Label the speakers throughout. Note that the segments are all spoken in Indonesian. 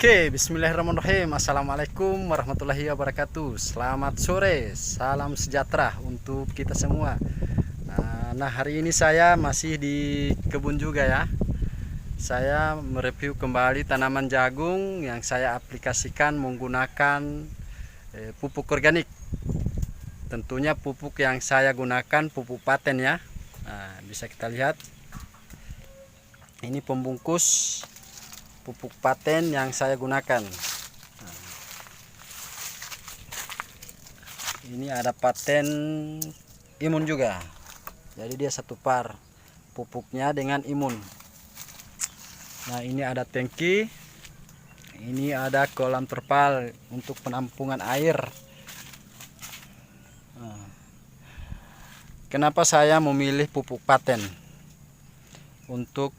Speaker 1: Oke, bismillahirrahmanirrahim. Assalamualaikum warahmatullahi wabarakatuh. Selamat sore, salam sejahtera untuk kita semua. Nah, hari ini saya masih di kebun juga ya. Saya mereview kembali tanaman jagung yang saya aplikasikan menggunakan pupuk organik. Tentunya pupuk yang saya gunakan pupuk paten ya. Nah, bisa kita lihat. Ini pembungkus pupuk paten yang saya gunakan. Ini ada paten imun juga, jadi dia satu par pupuknya dengan imun. Nah, ini ada tangki, ini ada kolam terpal untuk penampungan air. Kenapa saya memilih pupuk paten untuk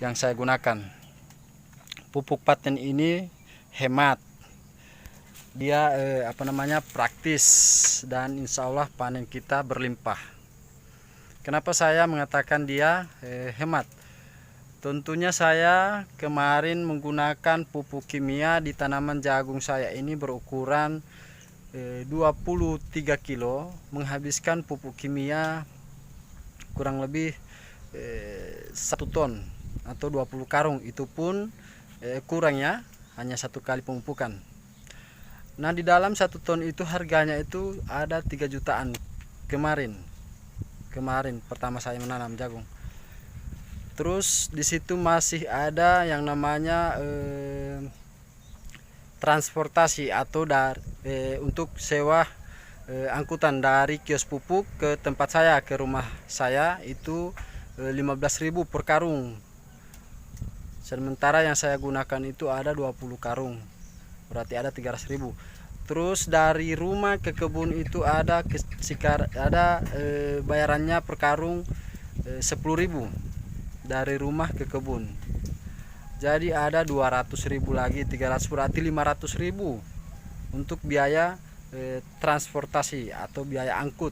Speaker 1: yang saya gunakan? Pupuk paten ini hemat, dia praktis, dan insya Allah panen kita berlimpah. Kenapa saya mengatakan dia hemat? Tentunya saya kemarin menggunakan pupuk kimia di tanaman jagung saya ini berukuran 23 kilo, menghabiskan pupuk kimia kurang lebih 1 ton atau 20 karung. Itu pun kurang ya, hanya 1 kali pemupukan. Nah, di dalam 1 ton itu harganya itu ada 3 jutaan kemarin pertama saya menanam jagung. Terus di situ masih ada yang namanya transportasi atau untuk sewa angkutan dari kios pupuk ke tempat saya, ke rumah saya, itu 15.000 per karung. Sementara yang saya gunakan itu ada 20 karung, berarti ada 300.000. Terus dari rumah ke kebun itu ada bayarannya per karung 10.000 dari rumah ke kebun. Jadi ada 200.000 lagi, 300, berarti 500.000 untuk biaya transportasi atau biaya angkut.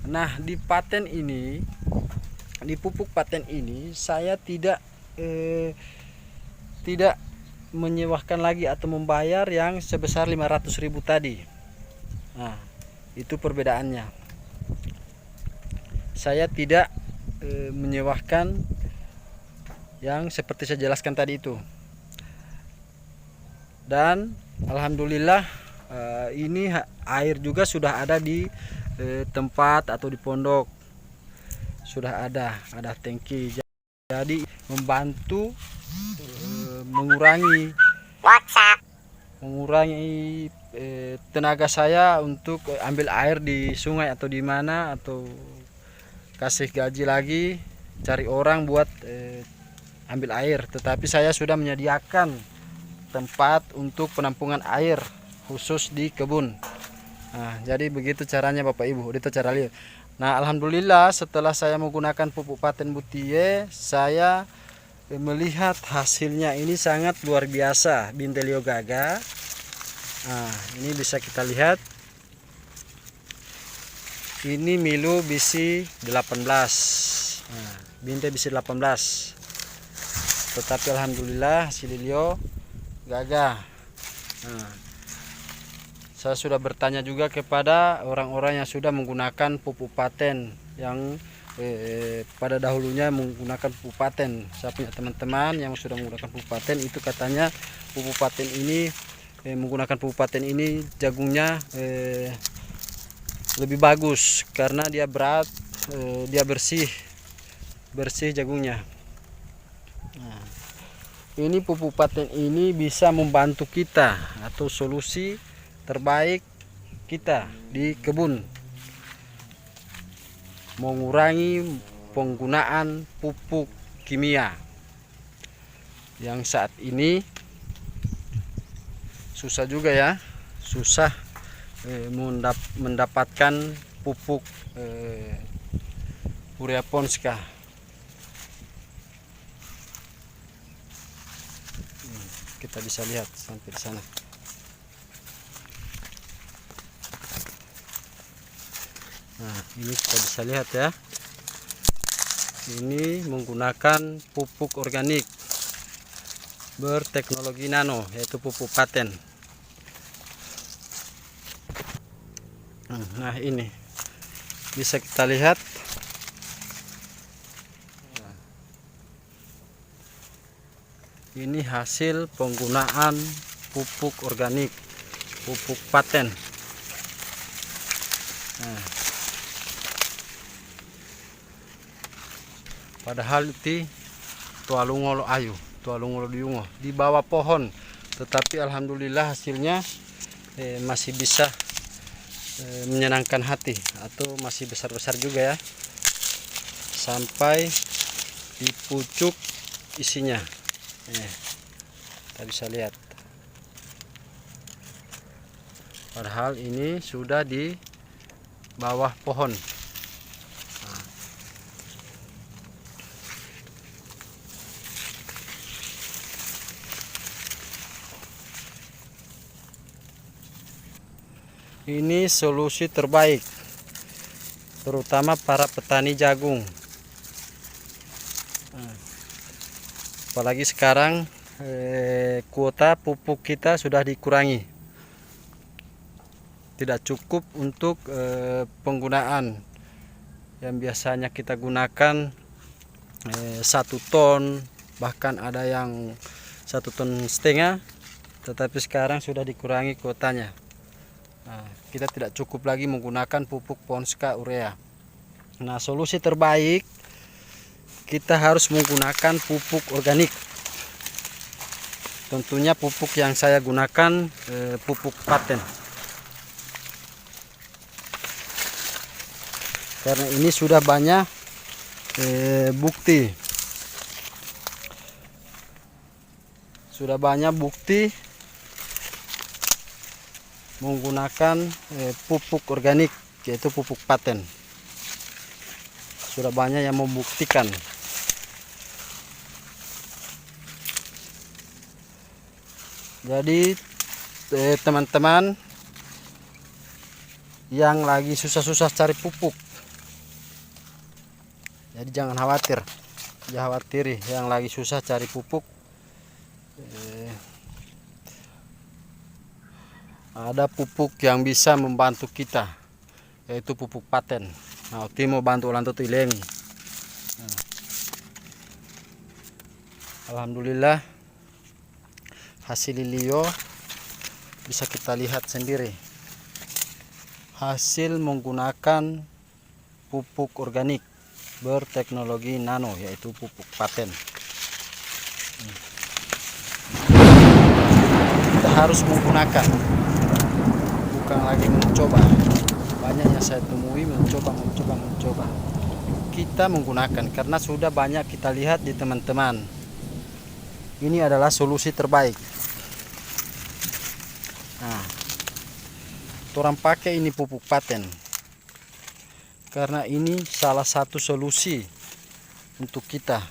Speaker 1: Nah, di paten ini, di pupuk paten ini saya tidak menyewakan lagi atau membayar yang sebesar 500.000 tadi. Nah, itu perbedaannya. Saya tidak menyewakan yang seperti saya jelaskan tadi itu. Dan alhamdulillah ini air juga sudah ada di tempat atau di pondok. Sudah ada tangki. Jadi membantu mengurangi tenaga saya untuk ambil air di sungai atau di mana, atau kasih gaji lagi cari orang buat ambil air. Tetapi saya sudah menyediakan tempat untuk penampungan air khusus di kebun. Nah, jadi begitu caranya Bapak Ibu, itu cara lihat. Nah, alhamdulillah setelah saya menggunakan pupuk paten Butie, saya melihat hasilnya ini sangat luar biasa. Bintelio Gaga. Nah, ini bisa kita lihat. Ini Milu bisi 18. Nah, binte bisi 18. Tetapi alhamdulillah Sililio Gaga. Nah, saya sudah bertanya juga kepada orang-orang yang sudah menggunakan pupuk paten, yang pada dahulunya menggunakan pupuk paten. Saya punya teman-teman yang sudah menggunakan pupuk paten, itu katanya pupuk paten ini, menggunakan pupuk paten ini jagungnya lebih bagus karena dia berat, dia bersih jagungnya. Nah, ini pupuk paten ini bisa membantu kita atau solusi terbaik kita di kebun, mengurangi penggunaan pupuk kimia yang saat ini susah juga ya, susah mendapatkan pupuk urea ponska. Kita bisa lihat sampai di sana. Nah, ini kita bisa lihat ya. Ini menggunakan pupuk organik berteknologi nano, yaitu pupuk paten. Nah, ini bisa kita lihat. Ini hasil penggunaan pupuk organik, pupuk paten. Nah, padahal itu tualungolo ayu, tualungolo diungo di bawah pohon, tetapi alhamdulillah hasilnya masih bisa menyenangkan hati, atau masih besar-besar juga ya, sampai di pucuk isinya. Kita bisa lihat, padahal ini sudah di bawah pohon. Ini solusi terbaik, terutama para petani jagung. Apalagi sekarang kuota pupuk kita sudah dikurangi, tidak cukup untuk penggunaan yang biasanya kita gunakan 1 ton, bahkan ada yang 1,5 ton, tetapi sekarang sudah dikurangi kuotanya. Nah, kita tidak cukup lagi menggunakan pupuk Ponska urea. Nah, solusi terbaik kita harus menggunakan pupuk organik. Tentunya pupuk yang saya gunakan pupuk paten. Karena ini sudah banyak bukti. Sudah banyak bukti menggunakan pupuk organik, yaitu pupuk paten. Sudah banyak yang membuktikan. Jadi teman-teman yang lagi susah-susah cari pupuk, jadi jangan khawatir, jangan khawatiri yang lagi susah cari pupuk. Ada pupuk yang bisa membantu kita, yaitu pupuk paten. Nah, mau bantu lantu tilengi. Alhamdulillah hasil lilio bisa kita lihat sendiri. Hasil menggunakan pupuk organik berteknologi nano, yaitu pupuk paten. Kita harus menggunakan, bukan lagi mencoba. Banyak yang saya temui mencoba. Kita menggunakan karena sudah banyak kita lihat di teman-teman. Ini adalah solusi terbaik. Nah, orang pakai ini pupuk paten karena ini salah satu solusi untuk kita.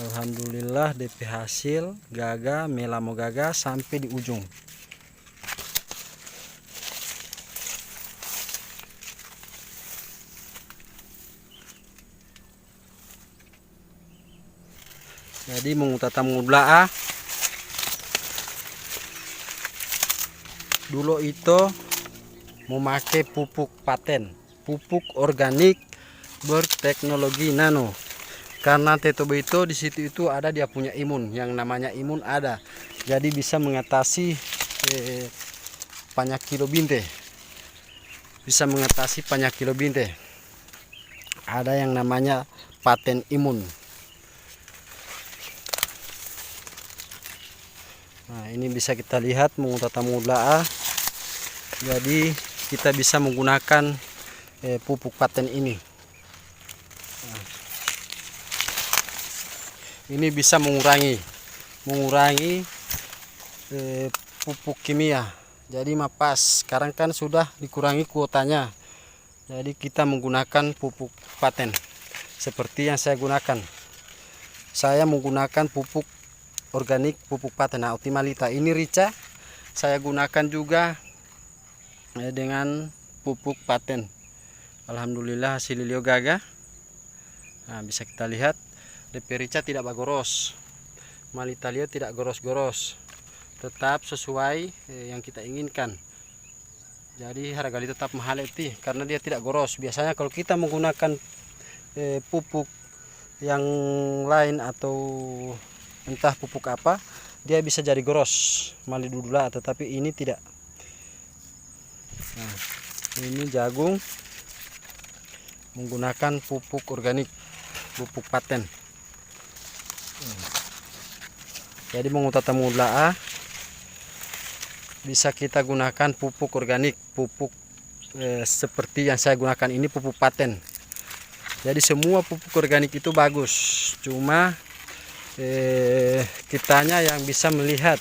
Speaker 1: Alhamdulillah DP hasil gaga melamo gaga sampai di ujung. Jadi mengutata mula dulu itu memakai pupuk paten, pupuk organik berteknologi nano. Karena tetobo itu di situ itu ada dia punya imun, yang namanya imun ada. Jadi bisa mengatasi penyakit binte. Bisa mengatasi penyakit binte. Ada yang namanya paten imun. Nah, ini bisa kita lihat mengutata mula. Jadi kita bisa menggunakan pupuk paten ini. Nah, ini bisa mengurangi pupuk kimia. Jadi mapas sekarang kan sudah dikurangi kuotanya. Jadi kita menggunakan pupuk paten seperti yang saya gunakan. Saya menggunakan pupuk organik, pupuk paten. Nah, Optimalita ini rica saya gunakan juga dengan pupuk paten. Alhamdulillah hasil Lilio gagah. Nah, bisa kita lihat DP rica tidak bagoros, Malitalio tidak goros-goros, tetap sesuai yang kita inginkan. Jadi harga dia tetap mahal itu karena dia tidak goros. Biasanya kalau kita menggunakan pupuk yang lain atau entah pupuk apa, dia bisa jadi goros, malidudula, tetapi ini tidak. Nah, ini jagung menggunakan pupuk organik, pupuk paten. Jadi mengutata mula bisa kita gunakan pupuk organik, pupuk seperti yang saya gunakan ini pupuk paten. Jadi semua pupuk organik itu bagus, cuma kitanya yang bisa melihat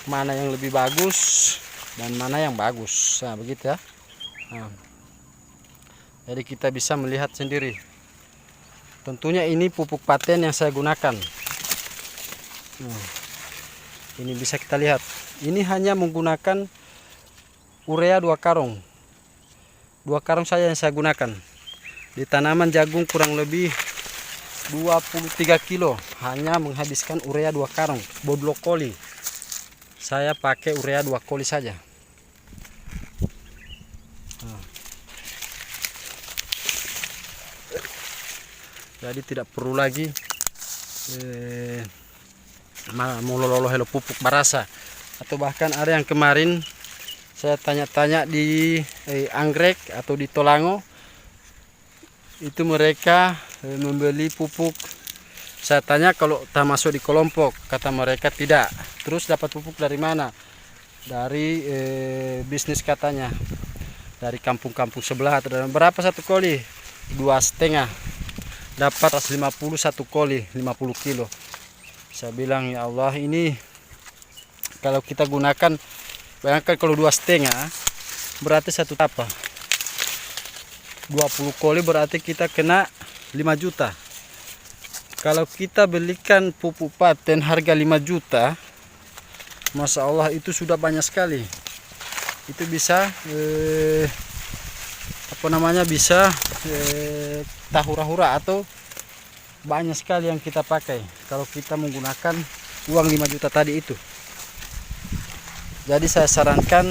Speaker 1: mana yang lebih bagus dan mana yang bagus. Nah, begitu ya. Nah, jadi kita bisa melihat sendiri. Tentunya ini pupuk paten yang saya gunakan. Nah, ini bisa kita lihat. Ini hanya menggunakan urea 2 karung. 2 karung saja yang saya gunakan. Di tanaman jagung kurang lebih 23 kilo. Hanya menghabiskan urea 2 karung. Bodlo koli. Saya pakai urea 2 koli saja. Nah. Jadi tidak perlu lagi meloloh helo pupuk barasa, atau bahkan ada yang kemarin saya tanya-tanya di anggrek atau di Tolango, itu mereka membeli pupuk. Saya tanya kalau tak masuk di kelompok, kata mereka tidak. Terus dapat pupuk dari mana? Dari bisnis katanya, dari kampung-kampung sebelah. Berapa satu koli? 2,5. Dapat 150 satu koli, 50 kilo. Saya bilang, ya Allah, ini kalau kita gunakan, bayangkan kalau 2,5 berarti satu apa? 20 koli berarti kita kena 5 juta. Kalau kita belikan pupuk paten harga 5 juta, Masya Allah itu sudah banyak sekali. Itu bisa bisa tahura-hura atau banyak sekali yang kita pakai kalau kita menggunakan uang 5 juta tadi itu. Jadi saya sarankan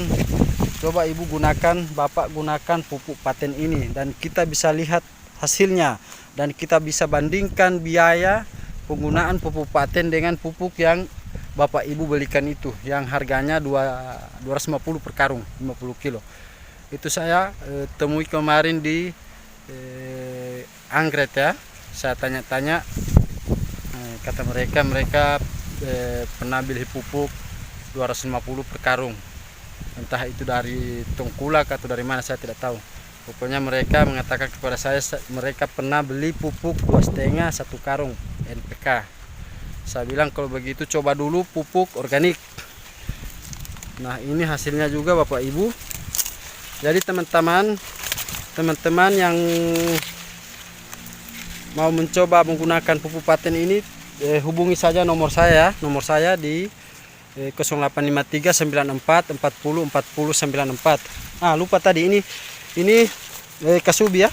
Speaker 1: coba ibu gunakan, bapak gunakan pupuk paten ini, dan kita bisa lihat hasilnya, dan kita bisa bandingkan biaya penggunaan pupuk paten dengan pupuk yang bapak ibu belikan itu, yang harganya 250 per karung, 50 kilo. Itu saya temui kemarin di anggrek ya. Saya tanya-tanya, kata mereka pernah beli pupuk 250 per karung. Entah itu dari Tengkulak atau dari mana, saya tidak tahu. Pokoknya mereka mengatakan kepada saya, mereka pernah beli pupuk 2,5 satu karung NPK. Saya bilang kalau begitu coba dulu pupuk organik. Nah, ini hasilnya juga Bapak Ibu. Jadi teman-teman yang mau mencoba menggunakan pupuk paten ini, hubungi saja nomor saya di 0853 94 40 40 94. Lupa tadi ini Kasubi ya,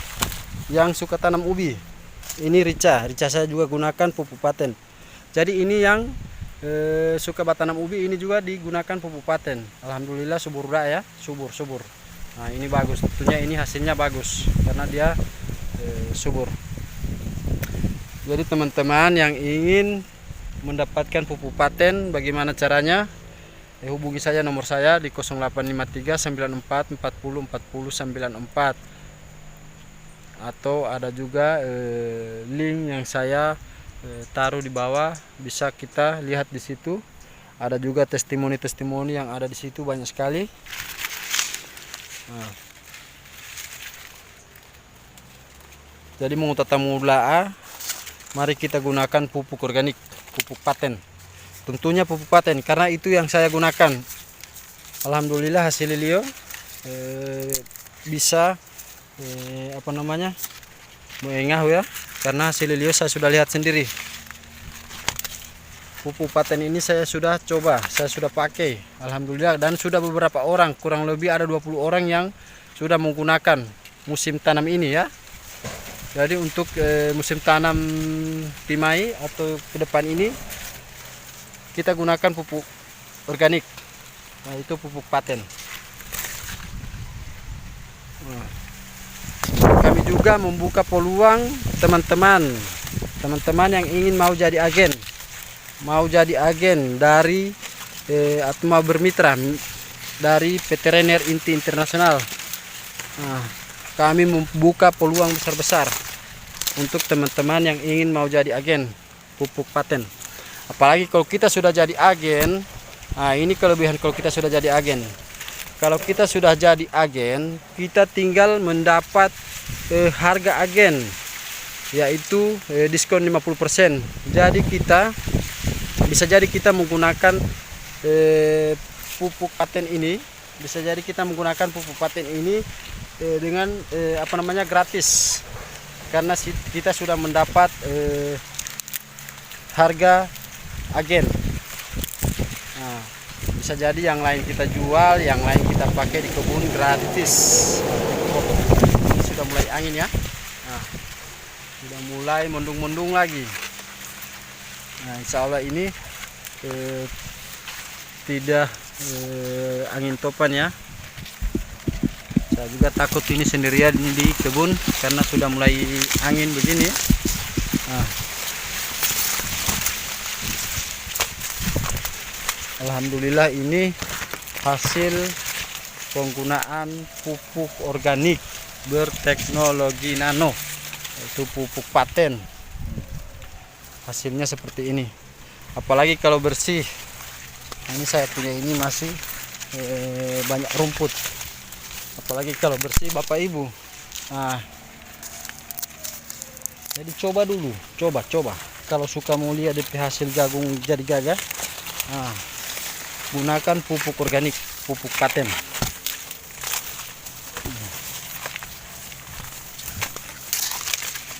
Speaker 1: yang suka tanam ubi. Ini rica saya juga gunakan pupuk paten. Jadi ini yang suka tanam ubi, ini juga digunakan pupuk paten. Alhamdulillah subur ya, subur. Nah, ini bagus, tentunya ini hasilnya bagus karena dia subur. Jadi teman-teman yang ingin mendapatkan pupuk paten, bagaimana caranya? Hubungi saja nomor saya di 0853 94 40 40 94, atau ada juga link yang saya taruh di bawah, bisa kita lihat di situ. Ada juga testimoni yang ada di situ banyak sekali. Nah. Jadi mengutata mula, mari kita gunakan pupuk organik, pupuk paten. Tentunya pupuk paten karena itu yang saya gunakan. Alhamdulillah hasil Lilio bisa mengengah ya, karena hasil Lilio saya sudah lihat sendiri. pupuk paten ini saya sudah coba, saya sudah pakai, alhamdulillah, dan sudah beberapa orang, kurang lebih ada 20 orang yang sudah menggunakan musim tanam ini ya. Jadi untuk musim tanam Timai atau ke depan ini kita gunakan pupuk organik. Nah, itu pupuk paten. Nah, kami juga membuka peluang teman-teman yang ingin mau jadi agen dari atau mau bermitra dari Veteriner Inti Internasional. Nah, kami membuka peluang besar-besar untuk teman-teman yang ingin mau jadi agen pupuk paten. Apalagi kalau kita sudah jadi agen, nah ini kelebihan kalau kita sudah jadi agen. Kalau kita sudah jadi agen, kita tinggal mendapat harga agen, yaitu diskon 50%. Jadi bisa jadi kita menggunakan pupuk paten ini, dengan gratis, karena kita sudah mendapat harga agen. Nah, bisa jadi yang lain kita jual, yang lain kita pakai di kebun gratis. Ini sudah mulai angin ya. Nah, sudah mulai mendung-mendung lagi. Nah, insya Allah ini tidak angin topan ya. Saya juga takut ini sendirian di kebun karena sudah mulai angin begini. Nah, alhamdulillah ini hasil penggunaan pupuk organik berteknologi nano, yaitu pupuk paten. Hasilnya seperti ini. Apalagi kalau bersih. Nah, ini saya punya ini masih banyak rumput. Apalagi kalau bersih Bapak Ibu. Nah, jadi coba dulu, coba. Kalau suka mau lihat DP hasil jagung jadi gagah, nah, gunakan pupuk organik, pupuk paten.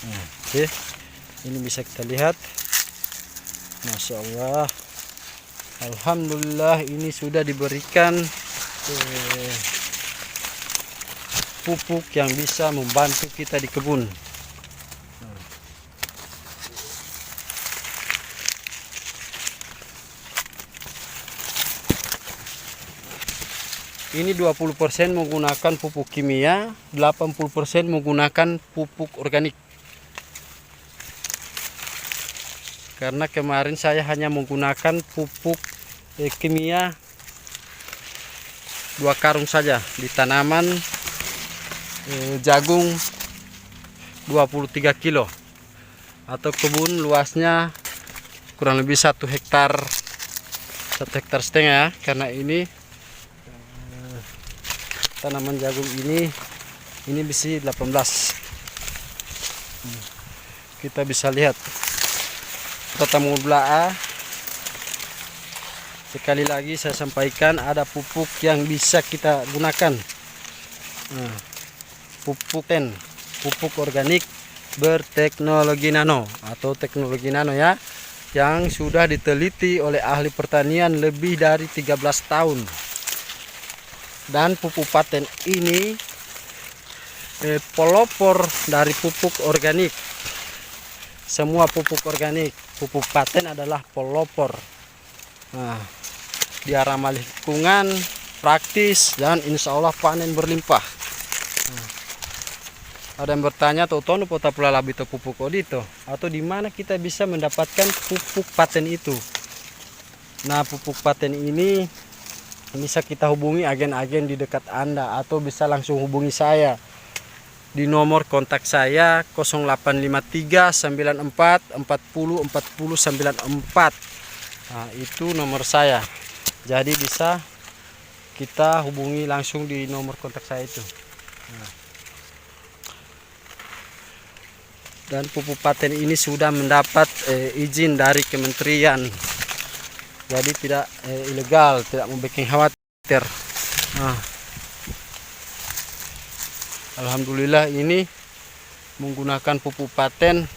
Speaker 1: Nah, oke, ini bisa kita lihat. Masya Allah, alhamdulillah ini sudah diberikan pupuk yang bisa membantu kita di kebun. Ini 20% menggunakan pupuk kimia, 80% menggunakan pupuk organik. Karena kemarin saya hanya menggunakan pupuk kimia 2 karung saja di tanaman jagung 23 kilo, atau kebun luasnya kurang lebih 1 hektar setengah ya. Karena ini tanaman jagung ini bisa 18. Kita bisa lihat kota Mubla'a. Sekali lagi saya sampaikan, ada pupuk yang bisa kita gunakan. Pupuk organik berteknologi nano atau teknologi nano ya, yang sudah diteliti oleh ahli pertanian lebih dari 13 tahun. Dan pupuk paten ini pelopor dari pupuk organik. Semua pupuk organik, pupuk paten adalah pelopor. Nah, dia ramah lingkungan, praktis, dan insya Allah panen berlimpah. Ada yang bertanya, tono pota pula labi to pupuk odito, atau di mana kita bisa mendapatkan pupuk paten itu? Nah, pupuk paten ini bisa kita hubungi agen-agen di dekat Anda, atau bisa langsung hubungi saya di nomor kontak saya 0853 94 40 40 94. Nah, itu nomor saya. Jadi bisa kita hubungi langsung di nomor kontak saya itu. Nah. Dan pupuk paten ini sudah mendapat izin dari kementerian, jadi tidak ilegal, tidak membuat khawatir. Nah, alhamdulillah ini menggunakan pupuk paten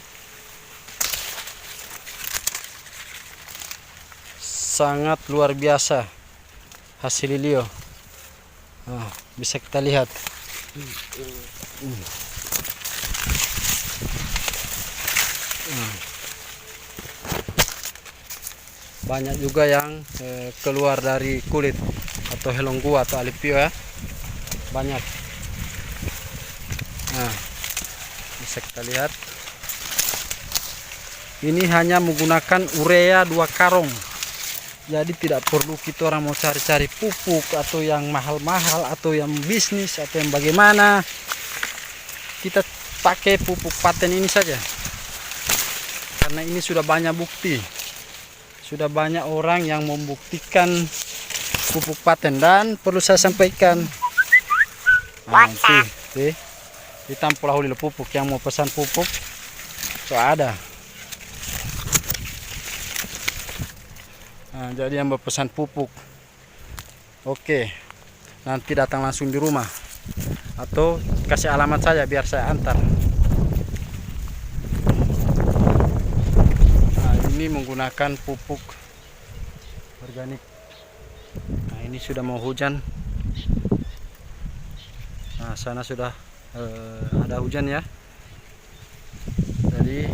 Speaker 1: sangat luar biasa hasil lilio. Nah, bisa kita lihat. Banyak juga yang keluar dari kulit atau helong gua atau alipio ya, banyak. Nah, bisa kita lihat ini hanya menggunakan urea 2 karung, jadi tidak perlu kita orang mau cari-cari pupuk atau yang mahal-mahal atau yang bisnis atau yang bagaimana. Kita pakai pupuk paten ini saja, karena ini sudah banyak bukti, sudah banyak orang yang membuktikan pupuk paten. Dan perlu saya sampaikan, nanti ditampol dulu pupuk. Yang mau pesan pupuk so ada. Nah, jadi yang berpesan pupuk, oke, nanti datang langsung di rumah atau kasih alamat saja biar saya antar. Nah, ini menggunakan pupuk organik. Nah, ini sudah mau hujan. Nah, sana sudah ada hujan ya. Jadi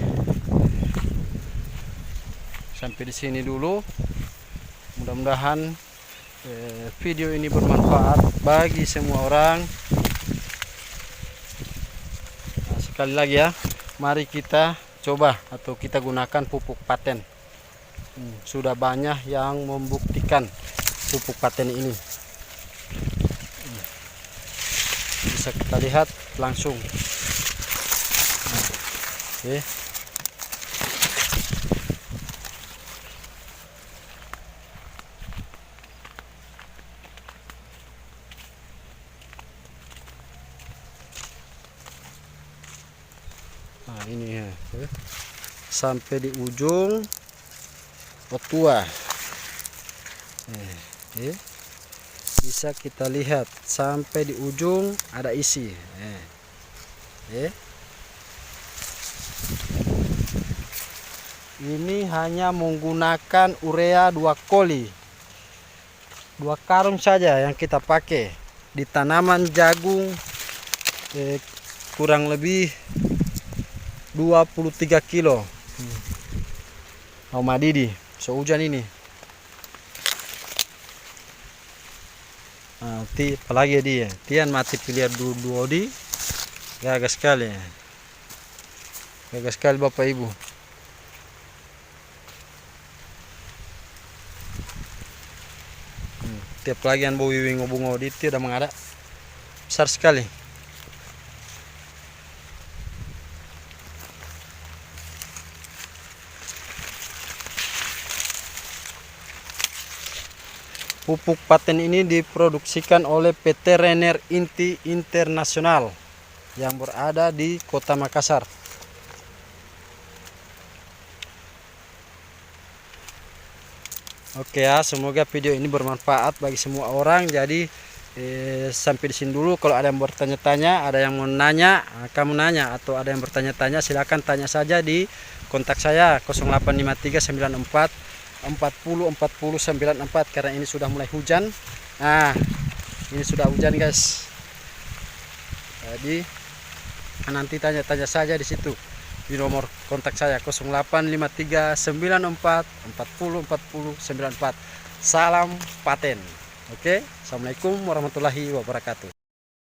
Speaker 1: sampai di sini dulu. Mudah-mudahan video ini bermanfaat bagi semua orang. Nah, sekali lagi ya, mari kita coba atau kita gunakan pupuk paten. Sudah banyak yang membuktikan pupuk paten ini. Bisa kita lihat langsung. Nah, oke. Nah, ini ya, sampai di ujung otua. Bisa kita lihat sampai di ujung ada isi. Ini hanya menggunakan urea 2 koli, 2 karung saja yang kita pakai di tanaman jagung, kurang lebih 23 kilo. Mau madidi so hujan ini. Nanti apalagi dia tian mati pilihan dua di gagah sekali, gagah sekali bapak ibu. Tiap lagi yang bau wiwing bungo di tidak mengada besar sekali. Pupuk paten ini diproduksikan oleh PT Renner Inti Internasional yang berada di Kota Makassar. Oke ya, semoga video ini bermanfaat bagi semua orang. Jadi sampai di sini dulu. Kalau ada yang bertanya-tanya, ada yang mau nanya, kamu nanya, atau ada yang bertanya-tanya, silakan tanya saja di kontak saya 085394 404094, karena ini sudah mulai hujan. Nah, ini sudah hujan guys. Jadi nanti tanya-tanya saja di situ di nomor kontak saya 085394404094. Salam paten. Oke, assalamualaikum warahmatullahi wabarakatuh.